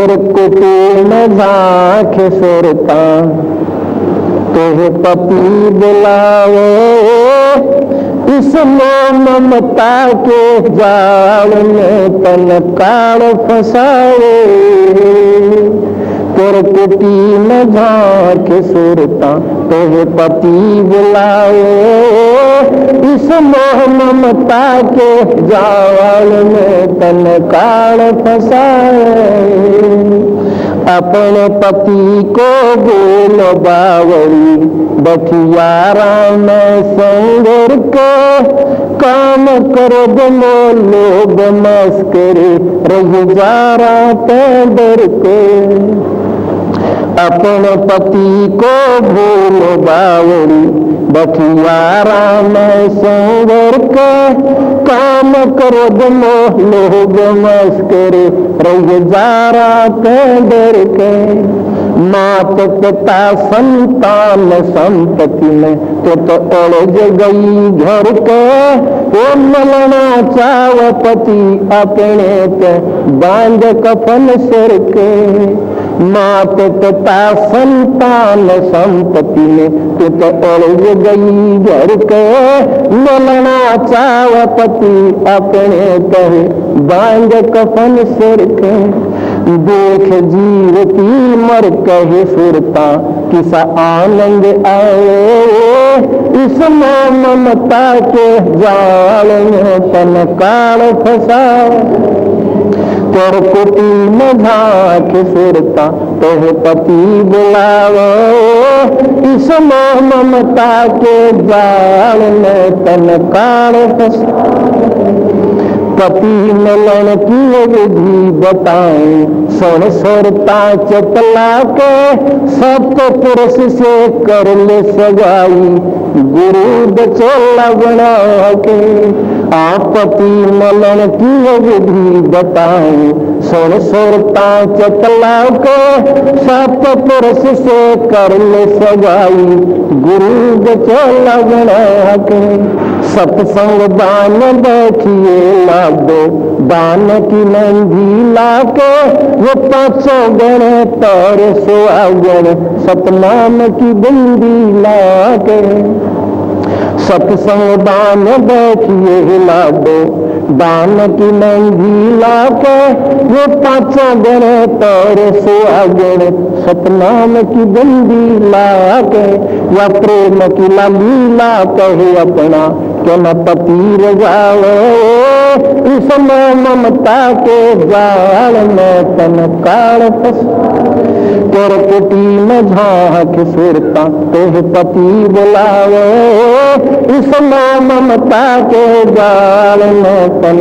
सुरकुटी में झांक सुरता तो पपी बुलाओ, इस ममता के जाल में तन काल फसाओ। सुरकुटी में झांक सुरता तो पपी बुलाओ, इस मोह ममता के जाल में तन काल फसाए। अपने पति को बोलो बावड़ी बठियारा में संगर के, काम करो दमो लोग मस्करे रजुजारा डर के। अपने पति को भूलो बावड़ी बठियारा में संवर के, काम करो दमो लोग मस्करे रजुजारा डर के। मात पिता संतान संपत्ति में तो उलझ गई घर के, वो मलना चाव पति अपने पे बांध कफन सिर के। मात पिता संतान संपत्ति में तो उलझ गई घर के, मलना चाव पति अपने पे बांध कफन सिर के। देख जीवती मर कहे सुरता किसा आनंद आए, इस ममता के जाल में तन काल फसा। सुरकुटी में झांक सुरता तो पति बुलाओ, इस ममता के जाल में तन काल फसा। पति मिलन की विधि बताएं सुन सुरता चतला के, सत्य पुरुष से कर ले सगाई गुरु बचोला बना के। आप पति मिलन की विधि बताएं सुन सुरता चतला के, सत्य पुरुष से कर ले सगाई गुरु बचोला बना के। सत्संग दान देखिए लादो दान की नंदी लाके, वो पांचों गण तार सुहागण सतनाम की बंदी लाके। सत्संग दान देखिए लादो दान की नंदी लाके, वो पांचों गण तार सुहागण सतनाम की बंदी लाके। या प्रेम की लीला कहे अपना के न पति रजाओ, इस ममता के जाल में तन काल फसा। सुरकुटी में झांक सुरता तो पति बुलाओ, इस ममता के जाल में तन।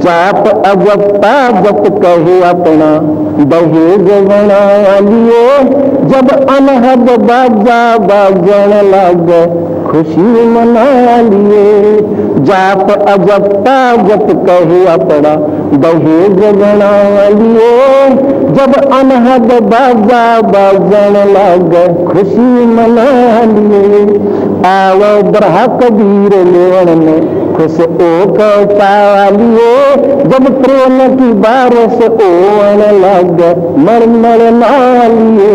जाप अजपता जप कहे अपना दहेज बना लिए, जब अनहद बाजा बाजन लग खुशी मना लिए। जाप अजपता जप कहे अपना दहेज बना लिए, जब अनहद बाजा बाजन लग खुशी मना लिए। आओ ब्रहा कबीर लेवन में खुश ओ पावा लिए, जब प्रेम की बारिश ओन लग मरमर नालिए।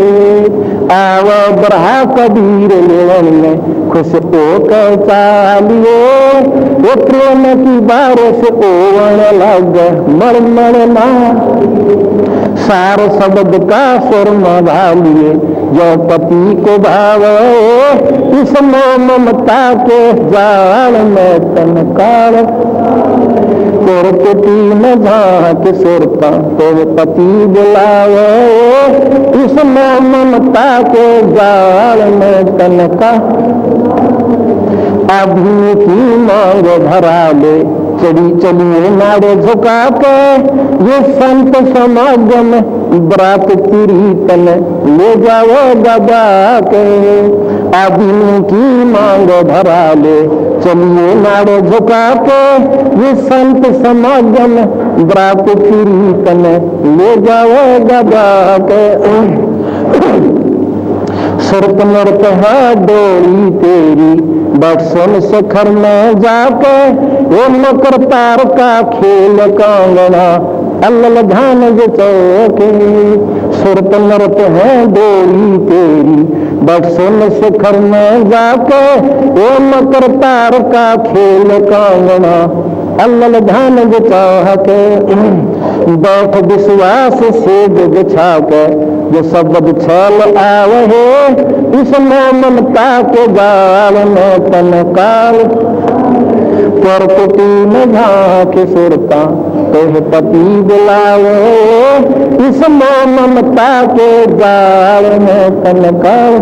आव ब्रहा कबीर लेवन में खुश ओ पालिए, वो प्रेम की बारिश ओन लग मरमर ना। सार शब्द का सुर भालिए जो पति को भावो, इस ममता के जाल में तन काल। सुरकुटी में झांक सुरता तो पति बुलाओ, इस ममता के जाल में तन का। अभी की मांग भरा ले चली चलिए नारे झुका के, ये संत समागम बरात कीर्तन ले जाओ दबा के। अभी की मांग भरा ले चलिए नारे झुका के, ये संत समागम बरात कीर्तन ले जाओ दबा के। सुरत नृत है डोरी तेरी बट सुन शिखर में जाके, वो मकर तार का खेल कांगना अल्ल ध्यान चौके। सुरत नृत है डोरी तेरी बट सुन शिखर में जाके, वो मकर तार का खेल कांगना अल्ल ध्यान चाह के। बैठ विश्वास से बिछा के जो शब्द छल आवहे, इसमें ममता के जाल में तन काल। पर कुटी में झांक सुरता तोह पति बुलावे, इसमें ममता के जाल में तन काल।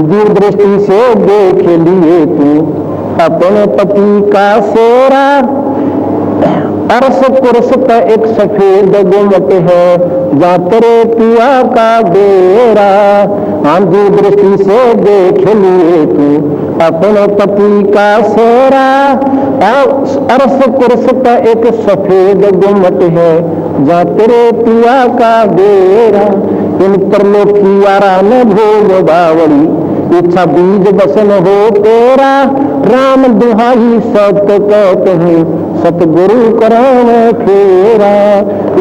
दूर दृष्टि से देख लिए तू अपने पति का सेरा, अरस कुरस का एक सफेद गुमट है जहाँ तेरे पिया का डेरा। आंधी दृष्टि से देख लिए तू अपने पति का सेरा, अरस कुरस का एक सफेद गुमट है जहाँ तेरे पिया का डेरा। इन त्रिलोकी वारा ने भोग बावड़ी, इच्छा बीज बसन हो तेरा। राम दुहाई सत्य कहते हैं सतगुरु करावे फेरा।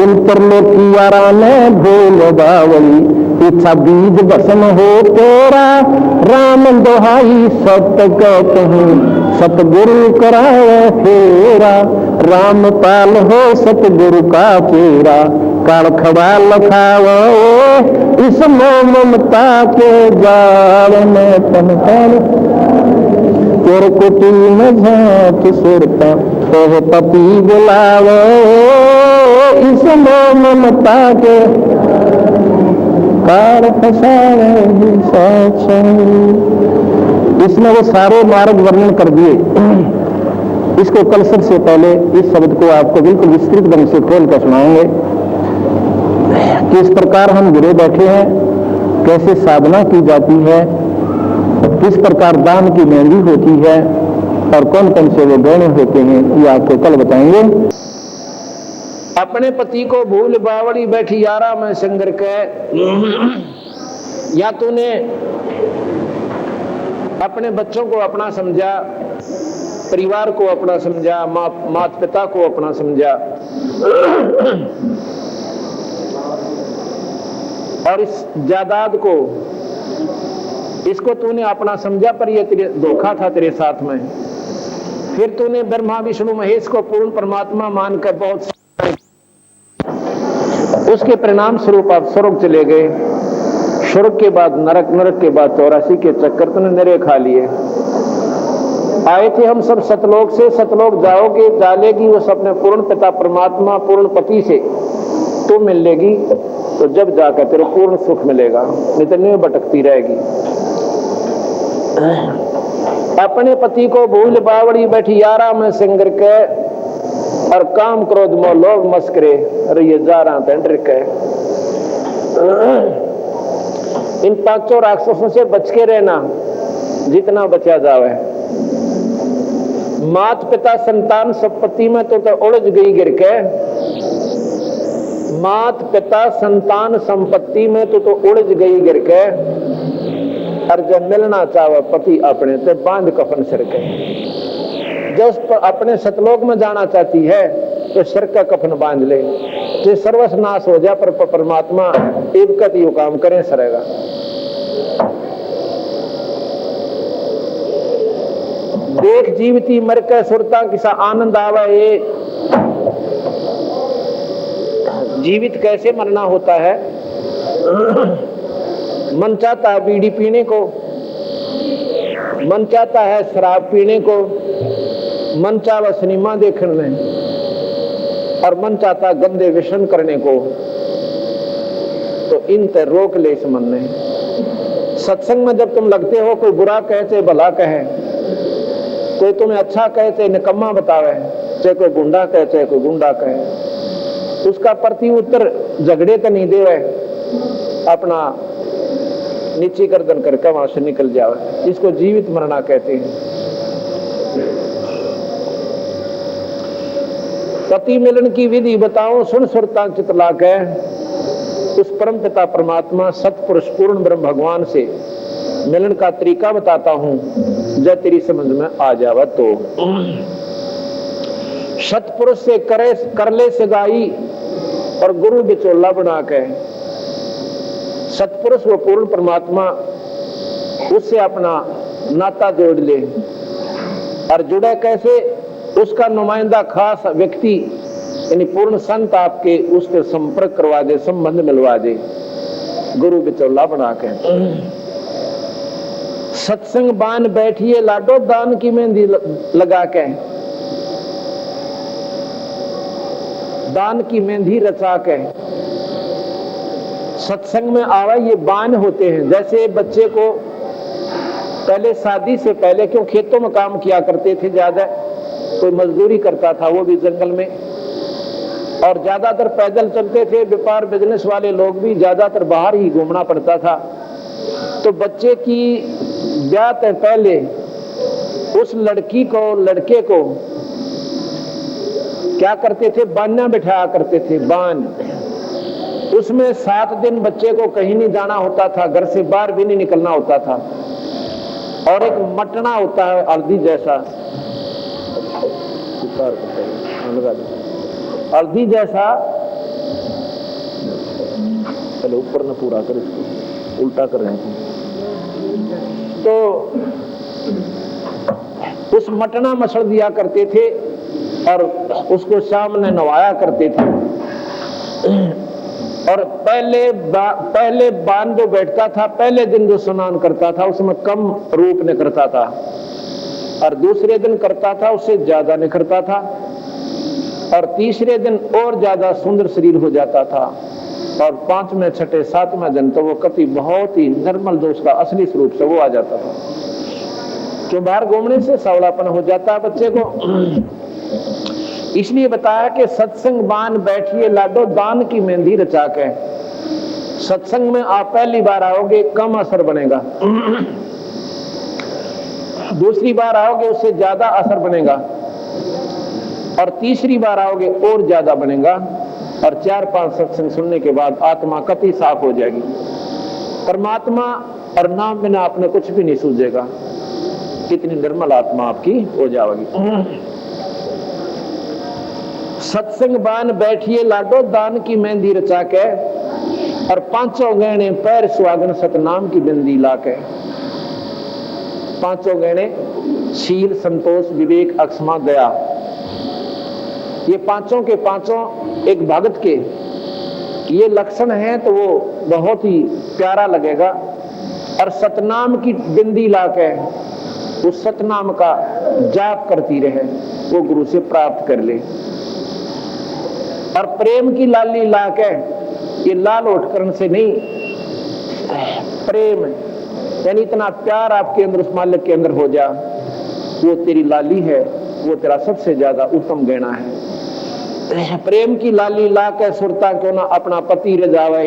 इन त्रिलोकी वारा ने भोग बावड़ी, इच्छा बीज बसन हो तेरा। राम दुहाई सत्य कहते हैं सतगुरु करावे फेरा। राम पाल हो सतगुरु का फेरा, काल खड़ा लखावा इस ममता के जाल में तनकाल। तेरे कुटी में झांक सुरता तोह पति बुलावे, इस ममता के काल फसावे। इसमें वो सारे मार्ग वर्णन कर दिए। इसको कल सबसे पहले इस शब्द को आपको बिल्कुल विस्तृत ढंग से खोल कर सुनाएंगे कि इस प्रकार हम गिरे बैठे हैं, कैसे साधना की जाती है, किस प्रकार दान की मेहंदी होती है और कौन कौन से वो गहने होते हैं, ये आपको कल बताएंगे। अपने पति को भूल बावड़ी बैठी यारा में संगर के, या तूने अपने बच्चों को अपना समझा, परिवार को अपना समझा, माता पिता को अपना समझा, और इस जायदाद को इसको तूने अपना समझा, पर ये तेरे धोखा था तेरे साथ में। फिर तूने ब्रह्मा विष्णु महेश को पूर्ण परमात्मा मानकर बहुत, उसके परिणाम स्वरूप आप स्वर्ग चले गए। स्वर्ग के बाद नरक, नरक के बाद 84 के चक्कर तूने नरे खा लिए। आए थे हम सब सतलोक से, सतलोक जाओगे जालेगी उस अपने पूर्ण पिता परमात्मा पूर्ण पति से तो मिल लेगी, तो जब जाकर तेरे पूर्ण सुख मिलेगा, नहीं तो नहीं भटकती रहेगी। अपने पति को भूल बावड़ी बैठी यारा में सिंगर के, और काम क्रोध मोह लोभ मस्करे रहिए जा रहा टेंडर के। इन पांचों राक्षसों से बच के रहना जितना बचा जावे। मात पिता संतान संपत्ति में तो उलझ गई गिर के, मात पिता संतान संपत्ति में तो उलझ गई गिर के, और जब मिलना चाहे पति अपने तो बांध कफन सिर के। जब अपने सतलोक में जाना चाहती है तो सिर का कफन बांध ले, तो सर्वनाश हो जाए, पर परमात्मा एक यू काम करें सरेगा। देख जीवती मर के सुरता किसा आनंद आवा, ये जीवित कैसे मरना होता है। मन चाहता है बीड़ी पीने को, मन चाहता है शराब पीने को, मन चाहता सिनेमा देखने, और मन चाहता गंदे व्यसन करने को। तो इन ते रोक ले इस मन ने। सत्संग में जब तुम लगते हो, कोई बुरा कहे चाहे भला कहे, कोई तुम्हें अच्छा कहे चाहे निकम्मा बतावे, चाहे कोई गुंडा कहे चाहे कोई गुंडा कहे, उसका प्रति उत्तर झगड़े तो नहीं देवे, अपना नीची गर्दन करके वहां से निकल जावे। इसको जीवित मरना कहते हैं। पति मिलन की विधि बताओ, सुन सुरता चितला के। उस परम पिता परमात्मा सतपुरुष पूर्ण ब्रह्म भगवान से मिलन का तरीका बताता हूं, जब तेरी समझ में आ जावा तो। सतपुरुष से कर ले सगाई और गुरु बिचौला बना के, सतपुरुष वो पूर्ण परमात्मा, उससे अपना नाता जोड़ ले। और जुड़े कैसे? उसका नुमाइंदा खास व्यक्ति यानी पूर्ण संत आपके उससे संपर्क करवा दे, संबंध मिलवा दे, गुरु बिचौला बना के। सत्संग बान बैठिए लाडो दान की मेहंदी लगा के, दान की मेहंदी रचा के सत्संग में आवा। ये बान होते हैं। जैसे बच्चे को पहले शादी से पहले क्यों खेतों में काम किया करते थे, ज्यादा कोई मजदूरी करता था वो भी जंगल में, और ज्यादातर पैदल चलते थे। व्यापार बिजनेस वाले लोग भी ज्यादातर बाहर ही घूमना पड़ता था। तो बच्चे की ब्याह से पहले उस लड़की को लड़के को क्या करते थे? बान्या बिठाया करते थे, बान। उसमें 7 दिन बच्चे को कहीं नहीं जाना होता था, घर से बाहर भी नहीं निकलना होता था। और एक मटना होता है हल्दी जैसा, हल्दी जैसा, चलो ऊपर न पूरा कर, इसको उल्टा कर रहे हैं। तो उस मटना मसड़ दिया करते थे और उसको शाम में नवाया करते थे। और पहले बान जो बैठता था, पहले दिन जो स्नान करता था उसमें कम रूप ने करता था, और दूसरे दिन करता था उससे ज्यादा ने करता था, और तीसरे दिन और ज्यादा सुंदर शरीर हो जाता था, और 5वें, 6ठे, 7वें दिन तो वो कति बहुत ही निर्मल जो उसका असली स्वरूप से वो आ जाता था। क्यों? बाहर घूमने से सावलापन हो जाता है बच्चे को। इसलिए बताया कि सत्संग बान बैठिए लाडो दान की मेहंदी रचा के। सत्संग में आप पहली बार आओगे कम असर बनेगा, दूसरी बार आओगे उससे ज्यादा असर बनेगा, और तीसरी बार आओगे और ज्यादा बनेगा, और 4-5 सत्संग सुनने के बाद आत्मा कति साफ हो जाएगी। परमात्मा और नाम बिना आपने कुछ भी नहीं सूझेगा, कितनी निर्मल आत्मा आपकी हो जाएगी। सत्संग बान बैठिए लाडो दान की मेहंदी रचा के, और 5 गहने पैर सुहागन सतनाम की बिंदी लाके। 5 गहने शील, संतोष, विवेक, अक्षमा, दया, ये 5 के 5 एक भगत के ये लक्षण है, तो वो बहुत ही प्यारा लगेगा। और सतनाम की बिंदी लाके उस सतनाम का जाप करती रहे, वो गुरु से प्राप्त कर ले। और प्रेम की लाली लाके, ये लाल उठकरण से नहीं, प्रेम यानी इतना प्यार आपके अंदर उस मालिक के अंदर हो जा, वो तेरी लाली है, वो तेरा सबसे ज्यादा उत्तम गहना है। प्रेम की लाली लाके सुरता क्यों ना अपना पति रजावे,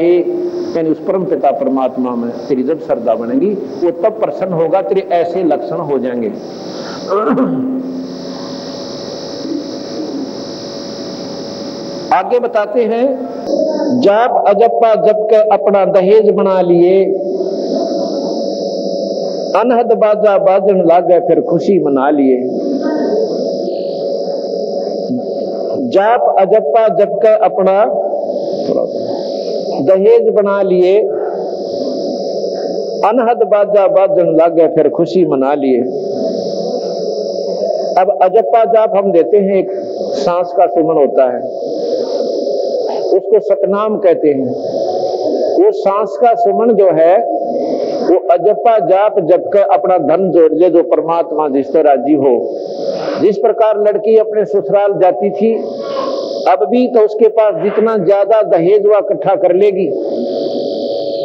यानी उस परम पिता परमात्मा में तेरी जब श्रद्धा बनेगी वो तब प्रसन्न होगा, तेरे ऐसे लक्षण हो जाएंगे। आगे बताते हैं, जाप अजप्पा जप के अपना दहेज बना लिए, अनहद बाजा बाजन लागे फिर खुशी मना लिए। जाप अजप्पा जप के अपना दहेज बना लिए, अनहद बाजा बाजन लागे फिर खुशी मना लिए। अब अजप्पा जाप हम देते हैं, एक सांस का सुमन होता है, उसको सतनाम कहते हैं। वो सांस का सुमन जो है वो अजप्पा जाप जप के अपना धन जोड़ ले, जो परमात्मा जिससे राजी हो। जिस प्रकार लड़की अपने ससुराल जाती थी, अब भी तो उसके पास जितना ज्यादा दहेज वह इकट्ठा कर लेगी।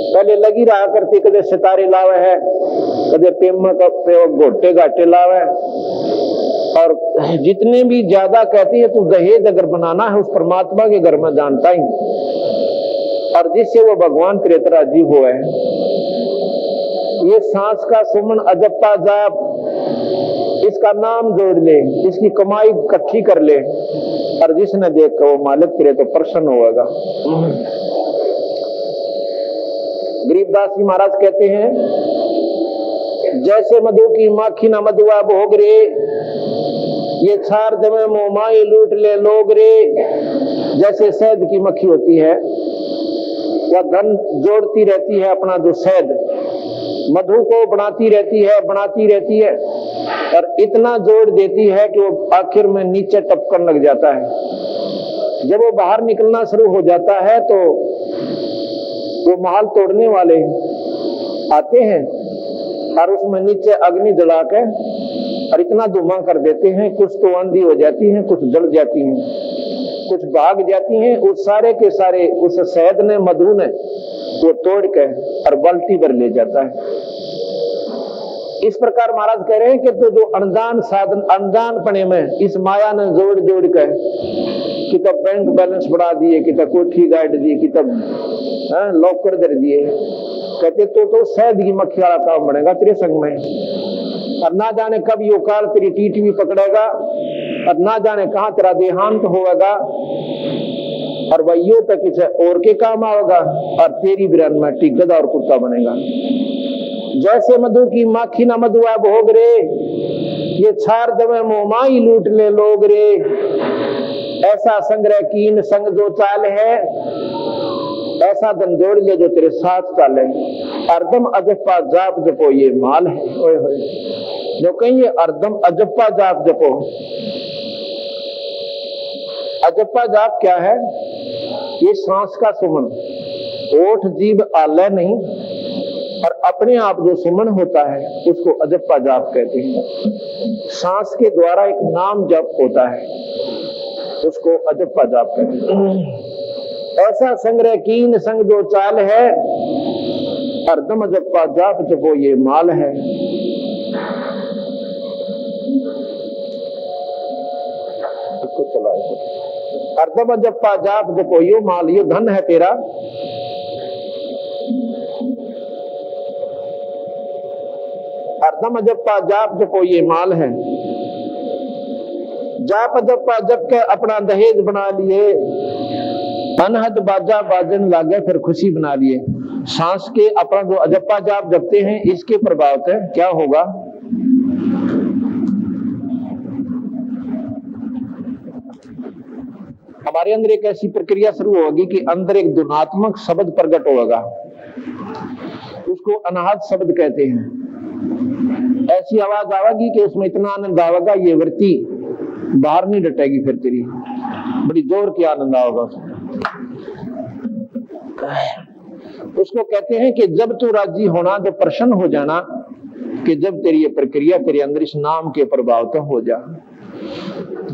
पहले लगी रहा करती, कदे सितारे लावे है, कदे पेम का प्रयोग घोटे घाटे लावे, और जितने भी ज्यादा कहती है तू दहेज अगर बनाना है उस परमात्मा के घर में जानता ही, और जिससे वो भगवान तेरे तरह राजी हुआ है। ये सांस का सुमन अजप्पा जाप, इसका नाम जोड़ ले, इसकी कमाई इकट्ठी कर ले, और जिसने देखा वो मालिक तेरे तो प्रसन्न होगा। गरीबदास जी महाराज कहते हैं, जैसे मधु की माखी न मधुआ भोग रे, ये छार दमे मोमाई लूट ले लोग रे। जैसे शहद की मक्खी होती है, वह धन जोड़ती रहती है अपना जो शहद, मधु को बनाती रहती है और इतना जोड़ देती है कि वो आखिर में नीचे टपकन लग जाता है। जब वो बाहर निकलना शुरू हो जाता है तो वो महल तोड़ने वाले आते हैं और उसमें नीचे अग्नि जलाकर और इतना धुआं कर देते हैं, कुछ तो आंधी हो जाती है, कुछ जल जाती हैं, कुछ भाग जाती हैं। उस सारे के सारे उस शहद ने, मधु ने वो तोड़ के और बाल्टी भर ले जाता है। इस प्रकार महाराज कह रहे हैं कि तो जो अनजान साधन, अनजान पने में इस माया ने जोड़ जोड़ कर कि तब बैंक बैलेंस बढ़ा दिए, कि तब कोठी गाड़ दी, कि तब लॉकर दे दिए, कहते तो शहद की मक्खी वाला काम बनेगा तेरे संग में। और ना जाने कब यो काल तेरी टीटी पकड़ेगा और ना जाने कहां तेरा देहांत होगा और वही तक किसी और के काम आएगा और तेरी बिरन में गधा और कुत्ता बनेगा। जैसे मधु की माखी न मधुआ भोग रे, ये छार दमे मोमाई लूट ले लोग रे। ऐसा संग्रह कीन संग जो चाल है, ऐसा धन जोड़ ले जो तेरे साथ चाले। अर्दम अजप्पा जाप जपो ये माल है। ओए होए, जो कहिए अर्दम अजप्पा जाप जपो। अजप्पा जाप क्या है? ये सांस का सुमन, ओठ जीभ आलय नहीं और अपने आप जो सुमन होता है उसको अजप्पा जाप कहते हैं। सांस के द्वारा एक नाम जप होता है, उसको अजप्पा जाप कहते हैं। ऐसा संग्रह कीन संग जो चाल है, अर्दम अजप्पा जाप जपो ये माल है। इसको चलाओ। अर्दम अजप्पा जाप जपो यो माल, ये धन है तेरा। अर्दम अजप्पा जाप जपो ये माल है। जाप अजप्पा जप के अपना दहेज बना लिए, अनहद बाजा बाजन लागे फिर खुशी बना लिए। सांस के अपना जो अजप्पा जाप जपते हैं, इसके प्रभाव से क्या होगा? हमारे अंदर एक ऐसी प्रक्रिया शुरू होगी कि अंदर एक धुनात्मक शब्द प्रकट होगा, उसको अनाहत शब्द कहते हैं। ऐसी आवाज आवेगी कि उसमें इतना आनंद आवेगा, ये वृत्ति बाहर नहीं डटेगी, फिर तेरी बड़ी जोर की आनंद आएगा। उसको कहते हैं कि जब तू राजी होना, जब प्रसन्न हो जाना, कि जब तेरी ये प्रक्रिया तेरे अंदर इस नाम के प्रभाव तो हो जा।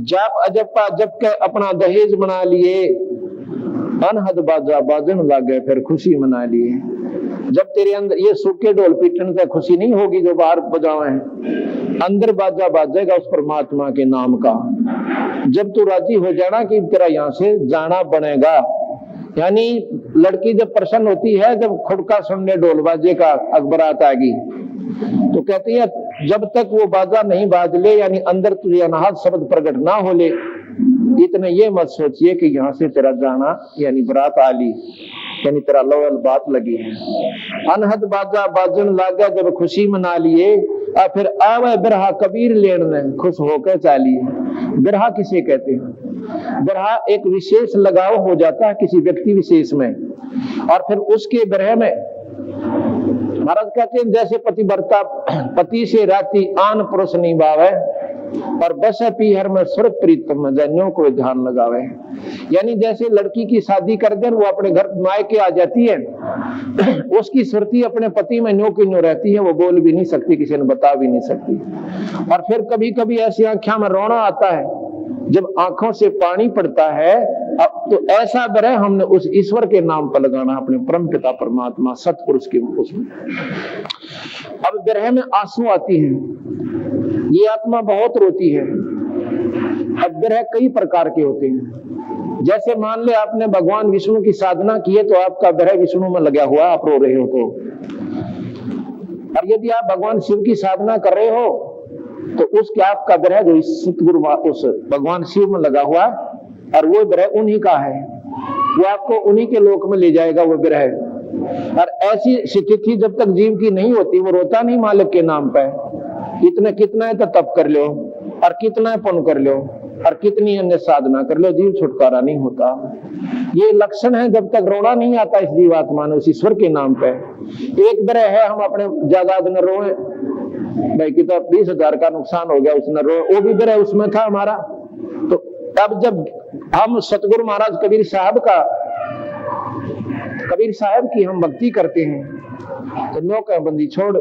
जाप अजप्पा जप के अपना दहेज बना लिए, अनहद बाजा बाजन लागे फिर खुशी मना लिए। जब तेरे अंदर ये सूखे ढोल पीटने से खुशी नहीं होगी जो बाहर बजावे, अंदर बाजा बाजेगा उस परमात्मा के नाम का। जब तू राजी हो जाना कि तेरा यहाँ से जाना बनेगा, यानी लड़की जब प्रसन्न होती है, जब खुड़का सुनने ढोल बाजे का अकबरात आएगी, तो कहती है जब तक वो बाजा नहीं बाज ले, यानी अंदर तुझे अनाहत शब्द प्रकट ना हो ले, इतने ये मत सोचिए कि यहाँ से तेरा जाना यानी बरात आली, यानी तेरा लोयल बात लगी है। अनहद बाजा बाजन लागा जब खुशी मना लिए, और फिर आवे बिरहा कबीर लेने खुश होकर चालिए। बिरहा किसे कहते हैं? बिरहा एक विशेष लगाव हो जाता है किसी व्यक्ति विशेष में, और फिर उसके बिरह में महाराज कहते हैं जैसे पतिव्रता पति से राती आन पुरुष निभावे और बस पीहर में सुर प्रीतम में जन्यों को ध्यान लगावे। यानी जैसे लड़की की शादी कर दे, वो अपने घर मायके आ जाती है, उसकी सुरती अपने पति में न्यो की न्यो रहती है, वो बोल भी नहीं सकती, किसी ने बता भी नहीं सकती। और फिर कभी कभी ऐसी आंखों में रोना आता है, जब आंखों से पानी पड़ता है, अब तो ऐसा बिरह हमने उस ईश्वर के नाम पर लगाना, अपने परम पिता परमात्मा सतपुरुष के उसमें। अब बिरह में आंसू आती है, ये आत्मा बहुत रोती है। अब बिरह कई प्रकार के होते हैं। जैसे मान ले आपने भगवान विष्णु की साधना की है, तो आपका बिरह विष्णु में लगा हुआ, आप रो रहे हो तो। और यदि आप भगवान शिव की साधना कर रहे हो, तो उसके आपका बिरह जो सतगुरु उस भगवान शिव में लगा हुआ, और वो बिरह उन्हीं का है, वो आपको उन्हीं के लोक में ले जाएगा वो बिरह। और ऐसी स्थिति जब तक जीव की नहीं होती, वो रोता नहीं मालिक के नाम पे, इतने कितना है तो तप कर लो और कितना है पुण्य कर लो और कितनी अन्य साधना कर लो, जीव छुटकारा नहीं होता। ये लक्षण है, जब तक रोना नहीं आता इस जीवात्मा ने उस ईश्वर के नाम पे। एक बार है हम अपने जायदाद में रोए, भाई कि तो 20,000 का नुकसान हो गया, उसने रोए, वो भी बरे उसमें था हमारा। तो अब जब हम सतगुरु महाराज कबीर साहब की हम भक्ति करते हैं तो नौका बंदी छोड़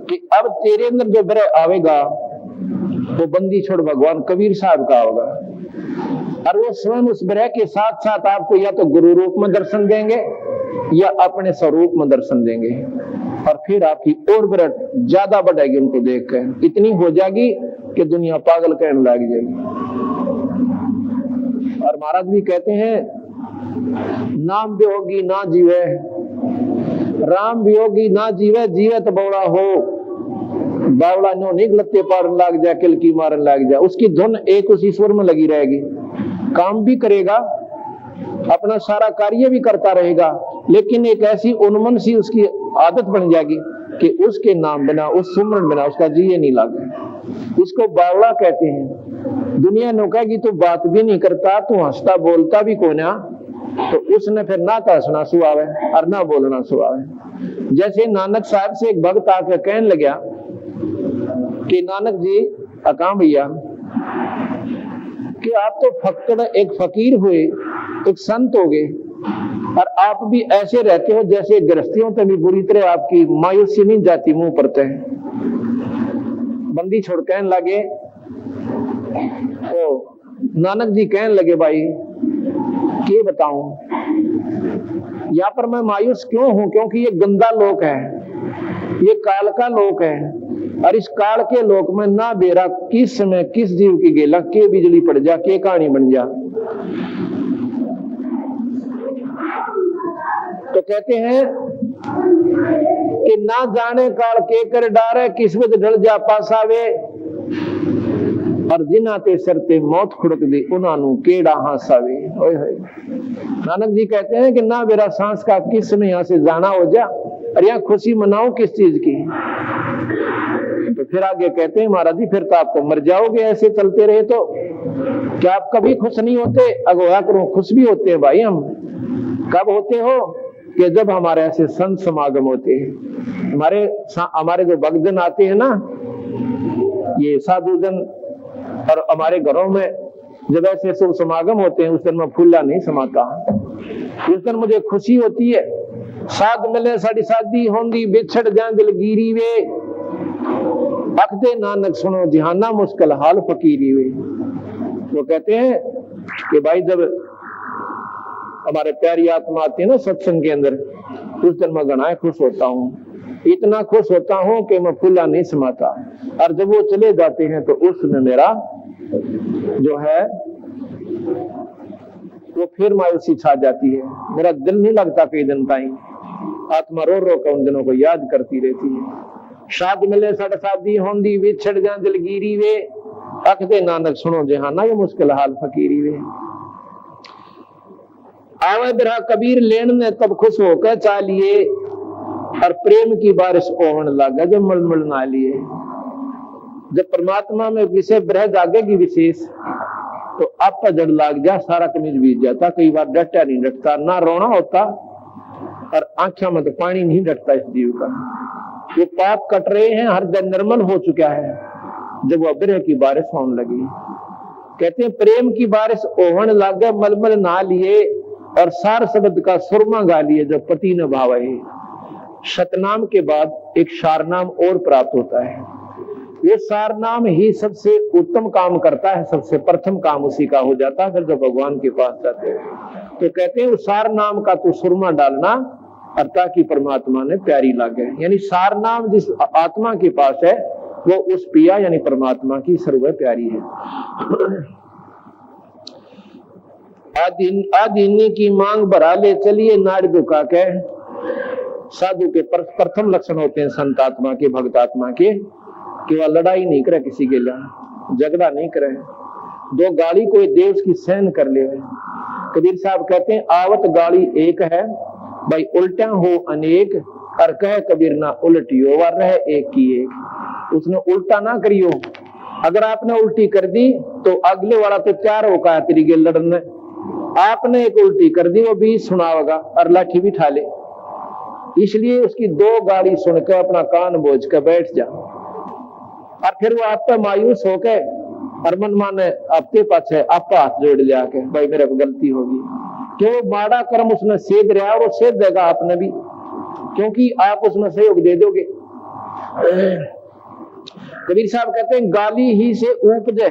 कि अब तेरे अंदर जो बरे आवेगा वो बंदी छोड़ भगवान कबीर साहब का होगा, और वो स्वयं उस बरे के साथ साथ आपको या तो गुरु रूप में दर्शन देंगे या अपने स्वरूप में दर्शन देंगे, और फिर आपकी और बरे ज्यादा बढ़ेगी उनको देख कर, इतनी हो जाएगी कि दुनिया पागल कहने लग जाएगी। और महाराज भी कहते हैं नाम वियोगी ना जीवे, राम वियोगी ना जीवे, जीवे तो बौड़ा हो, बावड़ा नो निगलते पार लाग जाए, किलकी मारन लाग जाए। उसकी धुन एक उस ईश्वर में लगी रहेगी, काम भी करेगा, अपना सारा कार्य भी करता रहेगा, लेकिन एक ऐसी उन्मन सी उसकी आदत बन जाएगी कि उसके नाम बिना, उस सुमरन बिना उसका जी नहीं लागे। इसको बावड़ा कहते हैं। दुनिया नो कहेगी तू बात भी नहीं करता, तू हंसता बोलता भी को ना, तो उसने फिर ना तो हंसना सुहावे और ना बोलना सुहावे। जैसे नानक साहब से एक भक्त आकर कहने लगा कि नानक जी अकाम भैया कि आप तो फक्र एक फकीर हुए, एक संत हो गए, और आप भी ऐसे रहते हो जैसे गृहस्थियों से भी बुरी तरह आपकी मायूसी नहीं जाती मुंह पर तय। बंदी छोड़ कहने लगे, तो नानक जी कहने लगे भाई क्या बताऊं, यहाँ पर मैं मायूस क्यों हूं, क्योंकि ये गंदा लोक है, ये काल का लोक है, और इस काल के लोक में ना बेरा किस समय किस जीव की गेला के बिजली पड़ जा, के कहानी बन जा। तो कहते हैं कि ना जाने काल के कर डारे, किस्मत ढल जा पासावे, और जिन्हां ते सिर ते मौत खुड़क दी उन्हां केड़ा हासावे। ओए होए, नानक जी कहते हैं कि ना मेरा सांस का किस में यहाँ से जाना हो जा, और यहाँ खुशी मनाओ किस चीज की। तो फिर आगे कहते हैं महाराज जी फिर तो आप तो मर जाओगे ऐसे चलते रहे तो, क्या आप कभी खुश नहीं होते? अगोया करो, खुश भी होते हैं भाई हम। कब होते हो? कि जब हमारे ऐसे संत समागम होते हैं, हमारे जो भक्तजन आते हैं ना, ये साधुजन, और हमारे घरों में जब ऐसे सब समागम होते हैं, उस दिन मैं फूला नहीं समाता, उस दिन मुझे खुशी होती है। साध मिले साड़ी शादी होंगी, बिछड़ जाए दिलगीरी वे, अखदे नानक सुनो जिहाना मुश्किल हाल फकीरी वे। वो कहते हैं कि भाई जब हमारे प्यारी आत्मा आती है ना सत्संग के अंदर, उस दिन मैं घना खुश होता हूँ, इतना खुश होता हूँ कि मैं फूला नहीं समाता। और जब वो चले जाते हैं तो उसमें मेरा जो है वो फिर मायूसी छा जाती है, मेरा दिल नहीं लगता कई दिन ताई, आत्मा रो रो कर उन दिनों को याद करती रहती है। शाद मिले सड़ शादी होंदी, विछड़ जा दिलगीरी वे, अखदे नानक सुनो जहाना ये मुश्किल हाल फकीरी वे। आवे बिरहा कबीर लेन ने तब खुश होकर चालिए, और प्रेम की बारिश ओहन लगा जब मलमल ना लिए। जब परमात्मा में विषय ब्रह जागेगी विशेष, तो आपका जड़ लाग जा, सारा कमीज बीत जाता। कई बार डटा नहीं डटता, ना रोना होता, और आंखों में तो पानी नहीं डटता इस जीव का। ये पाप कट रहे हैं, हर दिन निर्मल हो चुका है जब वह ब्रह की बारिश होने लगी। कहते हैं प्रेम की बारिश ओहन लागे मलमल ना लिए, और सार शब्द का सुरमा गा लिए जब पति न भावे। शतनाम के बाद एक शारनाम और प्राप्त होता है, ये सारनाम ही सबसे उत्तम काम करता है, सबसे प्रथम काम उसी का हो जाता है। फिर जब भगवान के पास जाते हैं तो कहते हैं उस सारनाम का तो सुरमा डालना, और ताकि परमात्मा ने प्यारी लागे। यानी सारनाम जिस आत्मा के पास है वो उस पिया यानी परमात्मा की सर्व प्यारी है। आदिनी की मांग भरा ले चलिए नाड़ दुखा के। साधु के प्रथम लक्षण होते हैं संत आत्मा के, भक्त आत्मा के, कि वह लड़ाई नहीं करे किसी के लिए, झगड़ा नहीं करे, दो गाली कोई देव की सहन कर ले, कबीर साहब कहते हैं आवत गाड़ी एक है भाई उल्टा हो अनेक, और कह कबीर ना उल्टियो वर रहे एक की एक। उसने उल्टा ना करियो, अगर आपने उल्टी कर दी तो अगले वाला तो चार होगा तरीके लड़ने, आपने एक उल्टी कर दी वो भी सुनावेगा और लाठी भी ठा ले। इसलिए उसकी दो गाड़ी सुनकर अपना कान बोझ कर बैठ जा, और फिर वो आप पे मायूस होके और मन माने आपके पास है आप हाथ जोड़ लिया के भाई मेरे को गलती होगी, क्यों माड़ा कर्म उसने सेध रहा वो सेध देगा आपने भी, क्योंकि आप उसमें सहयोग दे दोगे। कबीर साहब कहते हैं गाली ही से उपजे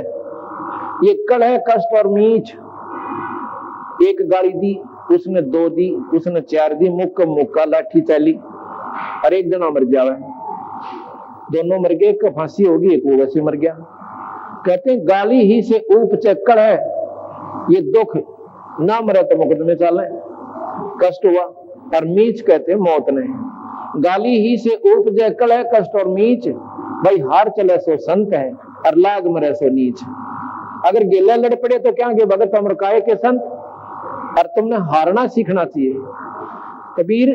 ये कल है कष्ट और मीठ। एक गाली दी, उसने दो दी, उसने चार दी, मुक्का मुक्का लाठी चली और एक जना मर जावे, दोनों मर गए, एक फांसी होगी एक वो वैसे मर गया। कहते हैं गाली ही से उपजे कल है ये दुख, ना मरे तो मुकदमे चले कष्ट हुआ, और मीच कहते हैं मौत नहीं। गाली ही से उपजे कल है कष्ट और मीच, भाई हार चले सो संत है और लाग मरे सो नीच। अगर गेला लड़ पड़े तो क्या भगत अमर काय के संत, और तुमने हारना सीखना चाहिए। कबीर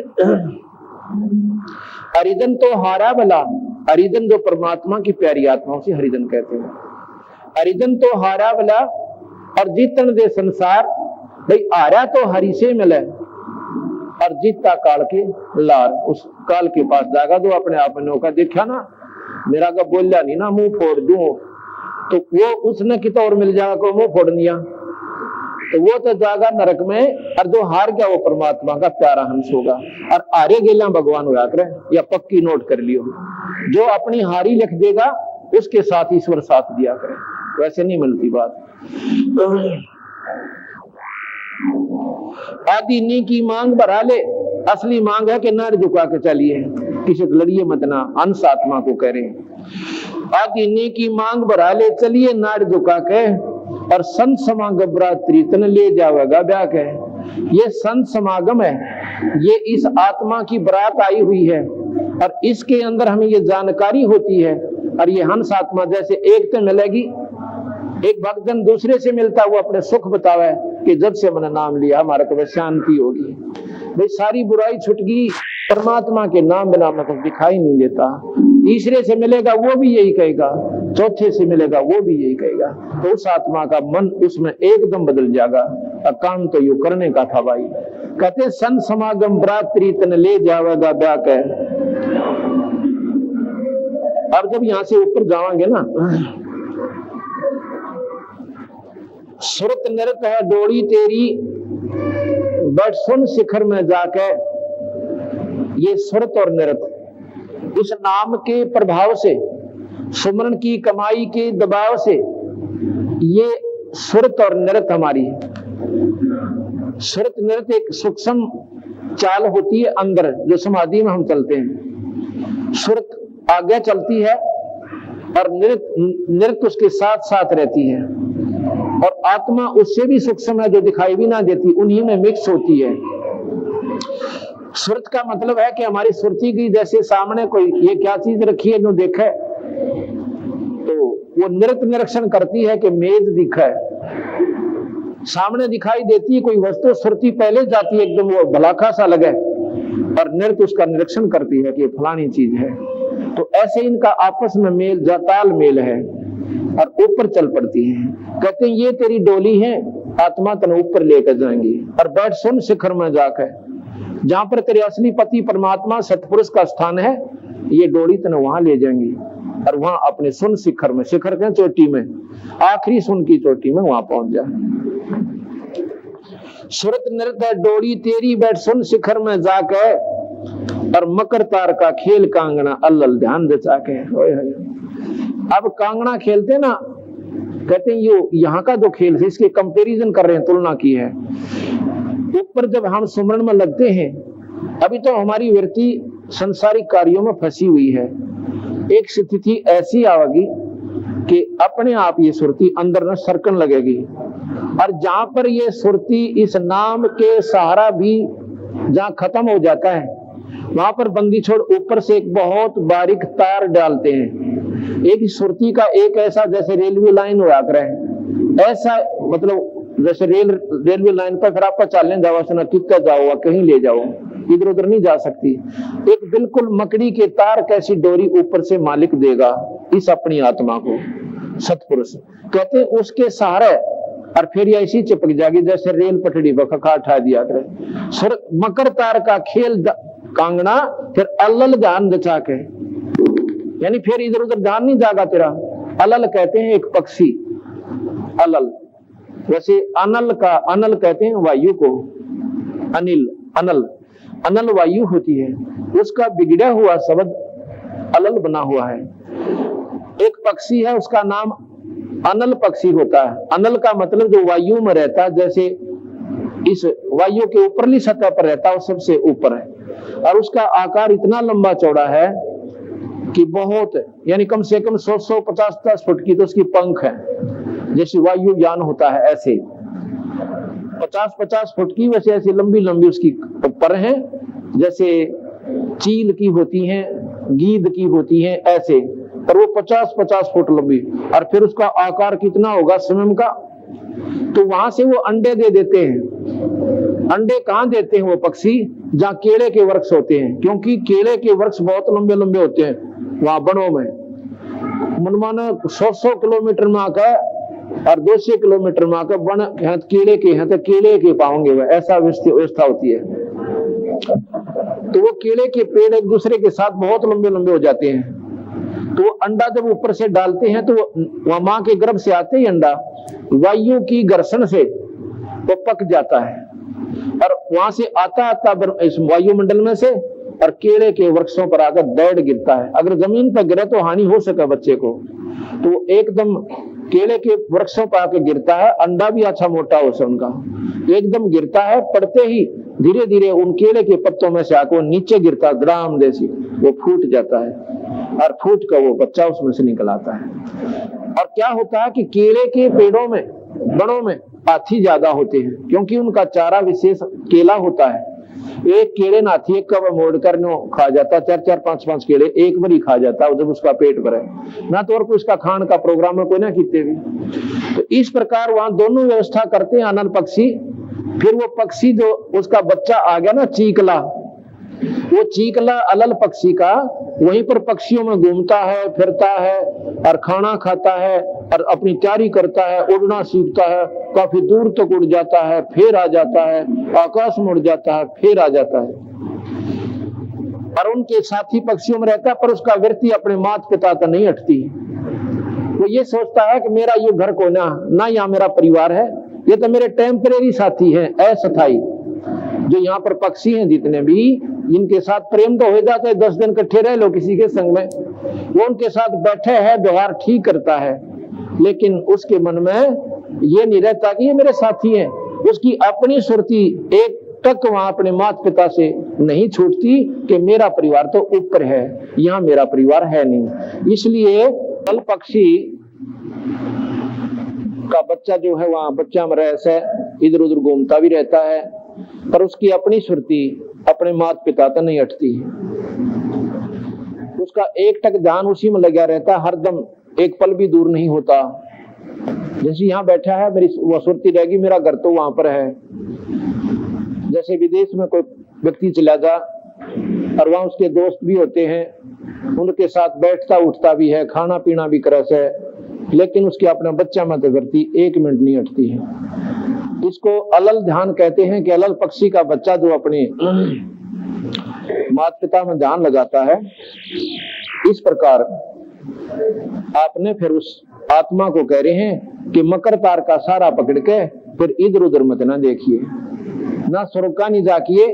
हरिजन तो हारा भला, हरिजन जो परमात्मा की प्यारी आत्माओं से हरिजन कहते हैं, हरिजन तो हारा भला और जीतन दे संसार, भाई हारा तो हरि से मिले और जीता काल के लार। उस काल के पास जागा दो अपने आप में नौका देखा ना मेरा का बोलिया नहीं ना मुंह फोड़ दूं तो वो उसने कितना और मिल जाएगा को मुंह फोड़ दिया तो वो तो जागा नरक में, और जो हार गया वो परमात्मा का प्यारा हंस होगा। और आरे गेला भगवान हुआ करे, या पक्की नोट कर लियो, जो अपनी हारी लिख देगा उसके साथ ईश्वर साथ दिया करे, वैसे नहीं मिलती बात। आदि नी की मांग बढ़ा ले, असली मांग है कि नार झुका के चलिए, किसी को लड़िए मत ना, अंश आत्मा को कह रहे हैं। आदि नी की मांग बढ़ा ले चलिए नार झुका के, और संत समागम बरातरी तन ले जावेगा ब्याह के। ये संत समागम है, ये इस आत्मा की बरात आई हुई है और इसके अंदर हमें ये जानकारी होती है। और ये हंस आत्मा जैसे एक तो मिलेगी, एक भक्तजन दूसरे से मिलता हुआ अपने सुख बतावे कि जब से मैंने नाम लिया हमारा तो शांति होगी, भाई सारी बुराई छुट गई, परमात्मा के नाम बिना में कुछ दिखाई नहीं देता। तीसरे से मिलेगा वो भी यही कहेगा, चौथे से मिलेगा वो भी यही कहेगा, तो उस आत्मा का मन उसमें एकदम बदल जाएगा। और काम तो यू करने का था भाई। कहते संत समागम बरातरी तन ले जावेगा ब्याह के। अब जब यहां से ऊपर जावांगे ना, सुरत नृत है डोरी तेरी बट सुन शिखर में जाके। ये सुरत और नृत इस नाम के प्रभाव से, सुमरन की कमाई के दबाव से, ये सुरत और नृत हमारी है। सुरत नृत एक सूक्ष्म चाल होती है अंदर, जो समाधि में हम चलते हैं। सुरत आगे चलती है और नृत्य उसके साथ साथ रहती है, और आत्मा उससे भी सूक्ष्म है जो दिखाई भी ना देती, उन्हीं में मिक्स होती है। सुरत का मतलब है कि हमारी सुरती की जैसे सामने कोई ये क्या चीज रखी है जो देखे तो वो नृत्य निरीक्षण करती है कि मेज दिखा है, सामने दिखाई देती है कोई वस्तु, सुरती पहले जाती है एकदम वो भलाखा सा लगे, और नृत्य उसका निरीक्षण करती है कि फलानी चीज है। तो ऐसे इनका आपस में मेल जाताल मेल है और ऊपर चल पड़ती है। कहते हैं ये तेरी डोली है, आत्मा तन ऊपर लेकर जाएंगी, और बैठ सुन शिखर में जाकर, जहां पर तेरे असली पति परमात्मा सतपुरुष का स्थान है, ये डोली तन वहां ले जाएंगी, और वहां अपने सुन शिखर में, शिखर के चोटी में, आखिरी सुन की चोटी में वहां पहुंच जाए। सुरत नृत्य डोरी तेरी बैठ सुन शिखर में जाके, और मकर तार का खेल कांगना अल्लल ध्यान दे जाके। अब कांगना खेलते ना, कहते हैं ये यहाँ का जो खेल है इसके कंपैरिजन कर रहे हैं, तुलना की है। ऊपर जब हम सुमरन में लगते हैं, अभी तो हमारी वृत्ति संसारिक कार्यों में फंसी हुई है। एक स्थिति ऐसी आएगी कि अपने आप ये सुरती अंदर न सरकन लगेगी, और जहां पर ये सुरती इस नाम के सहारा भी जहां खत्म हो जाता है, वहां पर बंदी छोड़ ऊपर से एक बहुत बारीक तार डालते हैं। एक सुरती का एक ऐसा जैसे रेलवे लाइन हुआ करे, ऐसा मतलब जैसे रेलवे लाइन पर फिर आपका चलने जाओ सुना कितना जाओ कहीं ले जाओ, इधर उधर नहीं जा सकती। एक बिल्कुल मकड़ी के तार कैसी डोरी ऊपर से मालिक देगा इस अपनी आत्मा को, सतपुरुष कहते हैं उसके सहारे, और फिर ये ऐसी चिपक जाएगी जैसे रेल पटड़ी पर खखा उठा दिया करे। मकर तार का खेल कांगना, फिर अलल ध्यान दचा के, यानी फिर इधर उधर ध्यान नहीं जागा तेरा। अलल कहते हैं एक पक्षी, अलल। वैसे अनल का, अनल कहते हैं वायु को, अनिल, अनल, अनल वायु होती है, उसका बिगड़ा हुआ शब्द अलल बना हुआ है। एक पक्षी है उसका नाम अनल पक्षी होता है। अनल का मतलब जो वायु में रहता है, जैसे इस वायु के ऊपरली सतह पर रहता है, वो सबसे ऊपर है, और उसका आकार इतना लंबा चौड़ा है कि बहुत, यानी कम से कम 100-150 फुट की तो उसकी पंख है, जैसे वायु यान होता है ऐसे 50-50 फुट की, वैसे ऐसी लंबी लंबी उसकी पर है, जैसे चील की होती हैं, गीद की होती हैं ऐसे, पर वो 50-50 फुट लंबी। और फिर उसका आकार कितना होगा स्वयं का, तो वहां से वो अंडे दे देते हैं। अंडे कहाँ देते हैं वो पक्षी? जहाँ केले के वृक्ष होते हैं, क्योंकि केले के वृक्ष बहुत लंबे लंबे होते हैं वहां बनों में। मनमाना 100 किलोमीटर में आकर और 200 किलोमीटर में आकर वन केले के हैं, तो केले के पाओगे वह, ऐसा व्यवस्था होती है। तो वो केले के पेड़ एक दूसरे के साथ बहुत लंबे लंबे हो जाते हैं, तो अंडा जब ऊपर से डालते हैं तो वहां मां के गर्भ से आते ही अंडा वायु की घर्षण से वो पक जाता है, और वहां से आता आता इस वायुमंडल में से और केले के वृक्षों पर आकर दौड़ गिरता है। अगर जमीन पर गिरे तो हानि हो सके बच्चे को, तो एकदम केले के वृक्षों पर आकर गिरता है। अंडा भी अच्छा मोटा हो से उनका, एकदम गिरता है, पड़ते ही धीरे धीरे उन केले के पत्तों में से आकर नीचे गिरता, ग्राम जैसी वो फूट जाता है, और फूट कर वो बच्चा उसमें से निकल आता है। और क्या होता है कि केले के पेड़ों में, बड़ों में हाथी ज्यादा होते हैं, क्योंकि उनका चारा विशेष केला होता है। एक केले नाथी एक कब मोड़ कर नो खा जाता, 4-4, 5-5 केले एक बार ही खा जाता जब उसका पेट भरे, ना तो और कोई उसका खान का प्रोग्राम है कोई ना कितने भी। तो इस प्रकार वहां दोनों व्यवस्था करते हैं अनल पक्षी। फिर वो पक्षी जो उसका बच्चा आ गया ना चीकला, वो चीकला अलल पक्षी का वहीं पर पक्षियों में घूमता है, फिरता है और खाना खाता है और अपनी तैयारी करता है, उड़ना सीखता है, काफी दूर तक उड़ जाता है, फिर आ जाता है, आकाश में उड़ जाता है, फिर आ जाता है, और उनके साथी पक्षियों में रहता है। पर उसका वृत्ति अपने माता पिता तक नहीं हटती। वो ये सोचता है कि मेरा ये घर को ना यहाँ मेरा परिवार है, ये तो मेरे टेम्परेरी साथी हैं, अस्थायी। जो यहाँ पर पक्षी हैं जितने भी, इनके साथ प्रेम तो हो जाता है, 10 दिन इकट्ठे रह लो किसी के संग में, वो उनके साथ बैठे है, व्यवहार ठीक करता है, लेकिन उसके मन में ये नहीं रहता कि ये मेरे साथी हैं। उसकी अपनी सुरती एक तक वहां अपने माता पिता से नहीं छूटती कि मेरा परिवार तो ऊपर है, यहाँ मेरा परिवार है नहीं। इसलिए अलल पक्षी का बच्चा जो है वहां बच्चा में रह से इधर उधर घूमता भी रहता है, पर उसकी अपनी सुरती अपने माता पिता तक नहीं हटती। उसका एक टक ध्यान उसी में लगा रहता, हरदम एक पल भी दूर नहीं होता। जैसे यहाँ बैठा है, मेरी वो सुरती रहेगी मेरा घर तो वहां पर है। जैसे विदेश में कोई व्यक्ति चला जा और वहां उसके दोस्त भी होते हैं, उनके साथ बैठता उठता भी है, खाना पीना भी करे से, लेकिन उसके अपना बच्चा मत करती, 1 मिनट नहीं हटती है। इसको अलल ध्यान कहते हैं कि अलल पक्षी का बच्चा जो अपने माता पिता में ध्यान लगाता है, इस प्रकार आपने फिर उस आत्मा को कह रहे हैं कि मकर तार का सारा पकड़ के फिर इधर उधर मत ना देखिए, ना स्वर्ग का नहीं जाकिए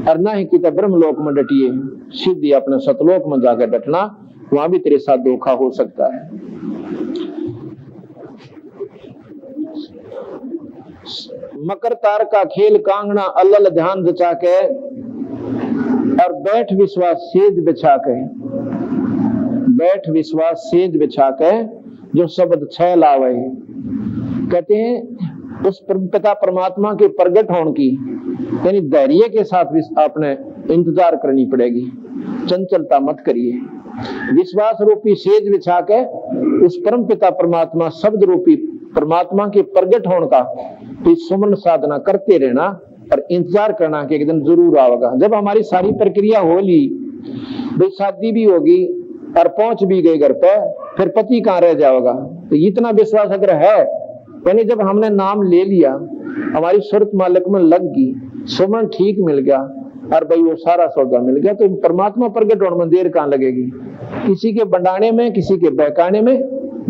और ना ही किसी ब्रह्मलोक में डटिए, सीधी अपने सतलोक में जाकर डटना, वहां भी तेरे साथ धोखा हो सकता है। मकर तार का खेल कांगना अलल ध्यान जचा के और बैठ विश्वास सेज बिछा के, बैठ विश्वास सेज बिछा के जो शब्द 6 लावे, कहते हैं उस पिता परमात्मा के प्रगट होने की यानी धैर्य के साथ आपने इंतजार करनी पड़ेगी, चंचलता मत करिए। विश्वास रूपी सेज बिछा के उस परम पिता परमात्मा शब्द रूपी परमात्मा के प्रगट होने का, तो सुमन साधना करते रहना और इंतजार करना कि एक दिन जरूर आएगा। जब हमारी सारी प्रक्रिया हो ली, भाई शादी भी होगी और पहुंच भी गई घर पे, फिर पति कहाँ रह जाएगा। तो इतना विश्वास अगर है, यानी जब हमने नाम ले लिया, हमारी सूरत मालिक में लग गई, सुमन ठीक मिल गया और भाई वो सारा सौदा मिल गया, तो परमात्मा प्रगट होने में देर कहाँ लगेगी। किसी के बंडाने में, किसी के बहकाने में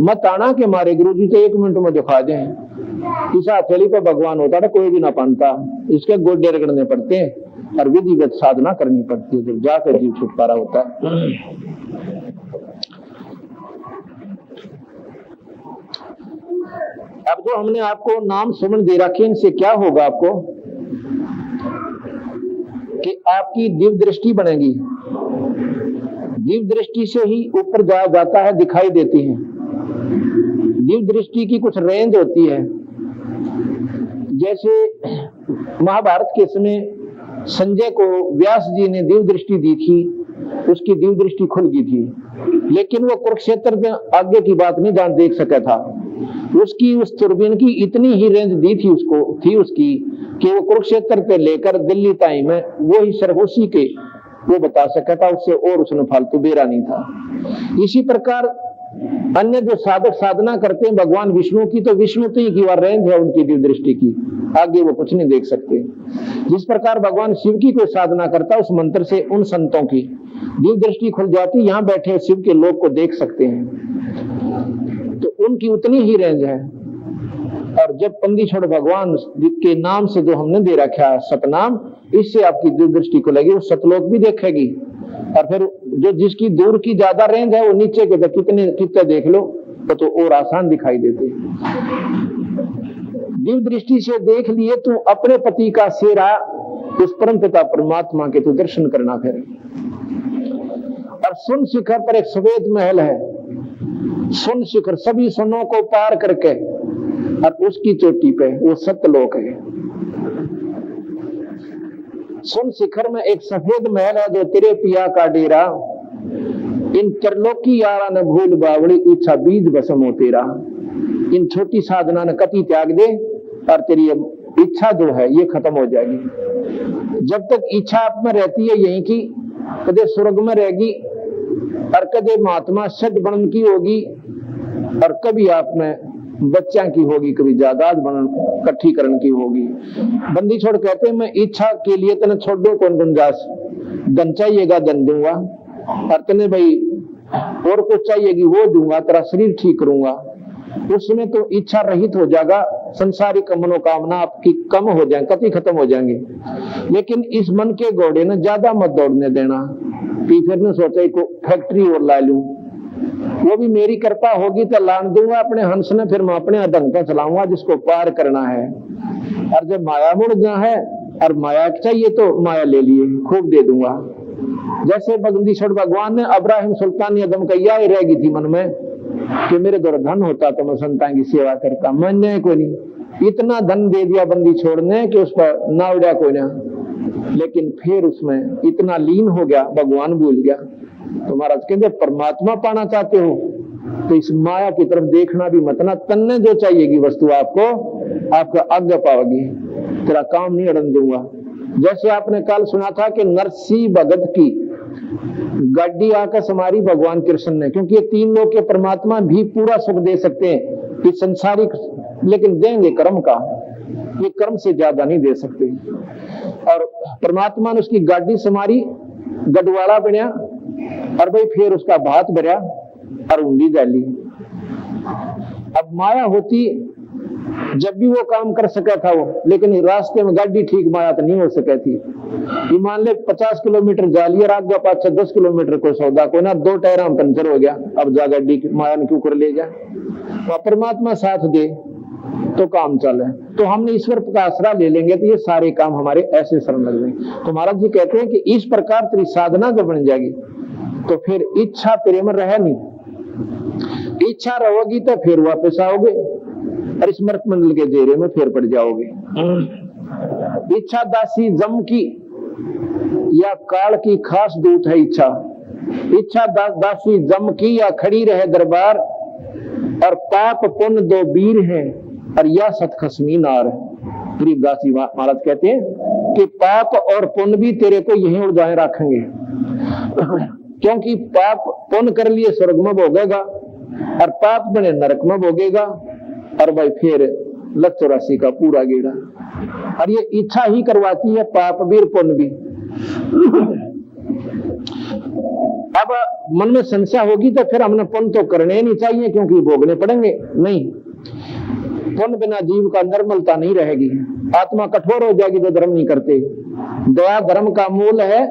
मत आना कि हमारे गुरु जी तो 1 मिनट में दिखा दें। इस हथेली पर भगवान होता था, कोई भी ना पानता, इसके गोडे रगड़ने पड़ते हैं और विधिवत साधना करनी पड़ती है, जब जाकर जीव छुटकारा होता है। अब जो हमने आपको नाम सुमन दे रखे, इनसे क्या होगा आपको कि आपकी दिव्य दृष्टि बनेगी। दिव्य दृष्टि से ही ऊपर जाया जाता है, दिखाई देती है। दिव्य दृष्टि की कुछ रेंज होती है। जैसे महाभारत के समय संजय को व्यास जी ने दिव्य दृष्टि दी थी, उसकी दिव्य दृष्टि खुल गई थी, लेकिन वो कुरुक्षेत्र में आगे की बात नहीं जान देख सका था। उसकी उस दूरबीन की इतनी ही रेंज दी थी उसकी कि वो कुरुक्षेत्र पे लेकर दिल्ली ताई में वो ही सिर्फ उसी के वो बता सका था, उससे और उसने फालतू बेरा नहीं था। इसी प्रकार अन्य जो साधक साधना करते हैं भगवान विष्णु की, तो विष्णु तो की रेंज है उनकी दिव्य दृष्टि की, आगे वो कुछ नहीं देख सकते। जिस प्रकार भगवान शिव की कोई साधना करता है, उस मंत्र से उन संतों की दिव्य दृष्टि खुल जाती, यहाँ बैठे शिव के लोग को देख सकते हैं, तो उनकी उतनी ही रेंज है। और जब पंदी छोड़ भगवान के नाम से जो हमने दे रखा है सतनाम, इससे आपकी दिव्य दृष्टि खुलेगी, वो सतलोक भी देखेगी। और फिर जो जिसकी दूर की ज्यादा रेंज है, वो नीचे के तो कितने देख लो तो और आसान दिखाई देते। दिव्य दृष्टि से देख लिए तो अपने पति का सेरा उस परम पिता परमात्मा के तो दर्शन करना। फिर और सुन शिखर पर एक सफेद महल है, सुन शिखर सभी सुनों को पार करके, और उसकी चोटी पे वो सतलोक है। सुन शिखर में एक सफेद महल है, जो तेरे पिया का डेरा, इन त्रिलोकी यारा न भूल बावड़ी, इच्छा बीज बसम हो तेरा। इन छोटी साधना न कति त्याग दे और तेरी इच्छा जो है ये खत्म हो जाएगी। जब तक इच्छा आप में रहती है यहीं की, कदे स्वर्ग में रहेगी और कदे महात्मा सद बन की होगी, और कभी आप में बच्चा की होगी, कभी जायदाद इकट्ठी करण की होगी। बंदी छोड़ कहते हैं मैं इच्छा के लिए तने छोड़ दो कौन गुंजाइश, धन चाहिएगा धन दूंगा, और तने भाई और कुछ चाहिएगी वो दूंगा, तेरा शरीर ठीक करूंगा। उसमें तो इच्छा रहित हो जाएगा, संसारिक मनोकामना आपकी कम हो जाए, कति खत्म हो जाएंगे। लेकिन इस मन के घोड़े ने ज्यादा मत दौड़ने देना। फिर ने सोचा को फैक्ट्री और ला लूं, वो भी मेरी कृपा होगी तो लान दूंगा अपने हंस ने, फिर मैं अपने ढंग का चलाऊंगा जिसको पार करना है। और जब माया मुड़ गया है और माया चाहिए तो माया ले लिए, खूब दे दूंगा। जैसे बगंदीश्वर भगवान ने अब्राहिम सुल्तानी अदम कैया ही रह गई थी मन में कि मेरे द्वारा धन होता तो मैं संतान की सेवा करता, मान्य कोई नहीं। इतना धन दे दिया बंदी छोड़ने कि उस पर ना उड़ा कोई ना, लेकिन फिर उसमें इतना लीन हो गया, भगवान भूल गया। तो महाराज कहते परमात्मा पाना चाहते हो तो इस माया की तरफ देखना भी मत ना, तन्ने जो चाहिएगी वस्तु आपको आपका आज्ञा पाओगी, तेरा काम नहीं अड़न दूंगा। जैसे आपने कल सुना था कि नरसी भगत की गाड़ी आकर समारी भगवान कृष्ण ने, क्योंकि ये 3 लोग के परमात्मा भी पूरा सुख दे सकते हैं कि संसारिक, लेकिन देंगे कर्म का, ये कर्म से ज्यादा नहीं दे सकते। और परमात्मा ने उसकी गाड़ी समारी, गढ़वाड़ा बनया, और भाई फिर उसका भात भरा और उंडी डाली। अब माया होती जब भी वो काम कर सका था वो, लेकिन रास्ते में गाड़ी ठीक माया तो नहीं हो सके थी। ये मान ले 50 किलोमीटर जा लिया, आगे पाछे 10 किलोमीटर को सौदा को ना, 2 टायर में पंचर हो गया, अब जा गाड़ी माया ने क्यों कर ले जा। परमात्मा साथ दे तो काम चले, तो हमने ईश्वर का आसरा ले लेंगे तो ये सारे काम हमारे ऐसे सरल लग जाएंगे। तो महाराज जी कहते हैं कि इस प्रकार तेरी साधना जब बन जाएगी तो फिर इच्छा तेरे में रहे नहीं, इच्छा रहोगी तो फिर वापस आओगे और स्मृत मंडल के जेरे में फिर पड़ जाओगे। इच्छा दासी जम की या काल की खास दूत है इच्छा। इच्छा दासी जम की या खड़ी रहे दरबार, और पाप पुण्य दो वीर हैं, और यह सत खसमी नार। गरीबदास जी महाराज कहते हैं कि पाप और पुण्य भी तेरे को यहीं उड़ाए रखेंगे, क्योंकि पाप पुण्य कर लिए स्वर्ग में भोगेगा और पाप बने नरक में भोगेगा, और भाई फिर लग 84 का पूरा गेड़ा। और ये इच्छा ही करवाती है पाप भी पुण्य भी। अब मन में संशय होगी तो फिर हमने पुण्य तो करने नहीं चाहिए क्योंकि भोगने पड़ेंगे। नहीं, पुण्य बिना जीव का निर्मलता नहीं रहेगी, आत्मा कठोर हो जाएगी जो धर्म नहीं करते। दया धर्म का मूल है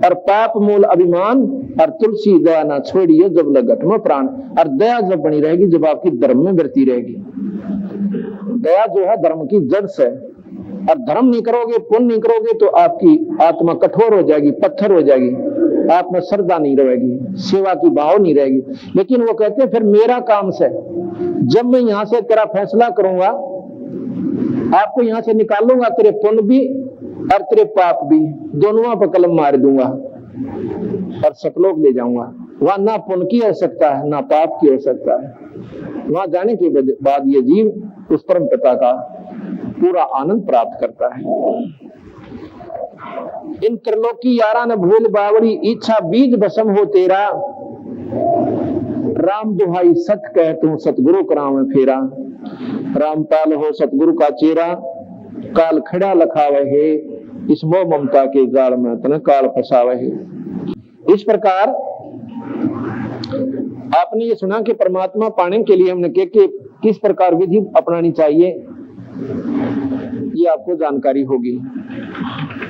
और पाप मूल अभिमान, और तुलसी दया ना छोड़िए जब लगट में प्राण। और दया जब बनी रहेगी जब आपकी धर्म में वृत्ति रहेगी। दया जो है धर्म की जड़ से, और धर्म नहीं करोगे पुण्य नहीं करोगे तो आपकी आत्मा कठोर हो जाएगी, पत्थर हो जाएगी, आप में श्रद्धा नहीं रहेगी, सेवा की भाव नहीं रहेगी। लेकिन वो कहते हैं फिर मेरा काम से, जब मैं यहां से तेरा फैसला करूंगा, आपको यहां से निकालूंगा, तेरे पुण्य भी और तेरे पाप भी दोनों पर कलम मार दूंगा और सतलोक ले जाऊंगा। वहां ना पुण्य की हो सकता है ना पाप की हो सकता है। वहां जाने के बाद ये जीव उस परम पिता का पूरा आनंद प्राप्त करता है। इन त्रिलोकी यारा न भूल बावड़ी, इच्छा बीज बसम हो तेरा। राम दुहाई सत कह तू सतगुरु करावे फेरा। रामपाल हो सतगुरु का चेरा, काल खड़ा लखावे है, इस मोह ममता के जाल में तन काल फसावे है। इस प्रकार आपने ये सुना कि परमात्मा पाने के लिए हमने कि किस प्रकार विधि अपनानी चाहिए, ये आपको जानकारी होगी।